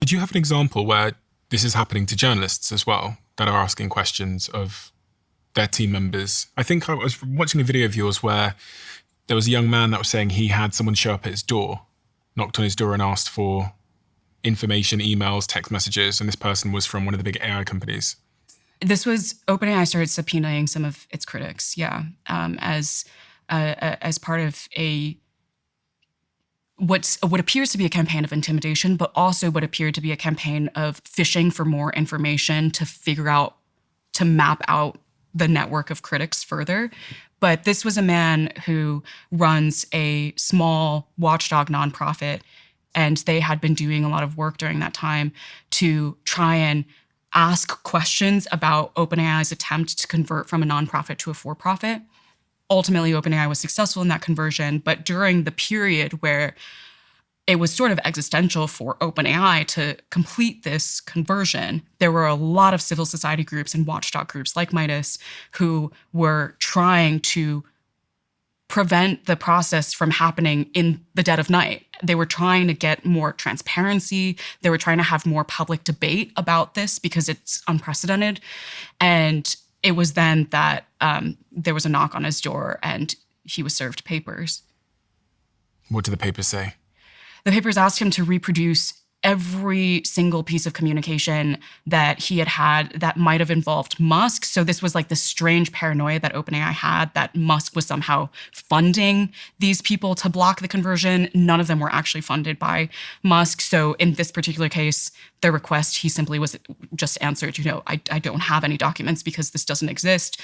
Did you have an example where this is happening to journalists as well, that are asking questions of their team members? I think I was watching a video of yours where there was a young man that was saying he had someone show up at his door, knocked on his door and asked for information, emails, text messages, and this person was from one of the big AI companies. This was OpenAI started subpoenaing some of its critics, as part of what appears to be a campaign of intimidation, but also what appeared to be a campaign of fishing for more information to map out the network of critics further. But this was a man who runs a small watchdog nonprofit, and they had been doing a lot of work during that time to try and ask questions about OpenAI's attempt to convert from a nonprofit to a for-profit. Ultimately, OpenAI was successful in that conversion, but during the period where it was sort of existential for OpenAI to complete this conversion, there were a lot of civil society groups and watchdog groups like Midas who were trying to prevent the process from happening in the dead of night. They were trying to get more transparency. They were trying to have more public debate about this because it's unprecedented. And it was then that there was a knock on his door and he was served papers. What did the papers say? The papers asked him to reproduce every single piece of communication that he had that might have involved Musk. So this was like the strange paranoia that OpenAI had, that Musk was somehow funding these people to block the conversion. None of them were actually funded by Musk. So in this particular case, the request, he simply was just answered, I don't have any documents because this doesn't exist.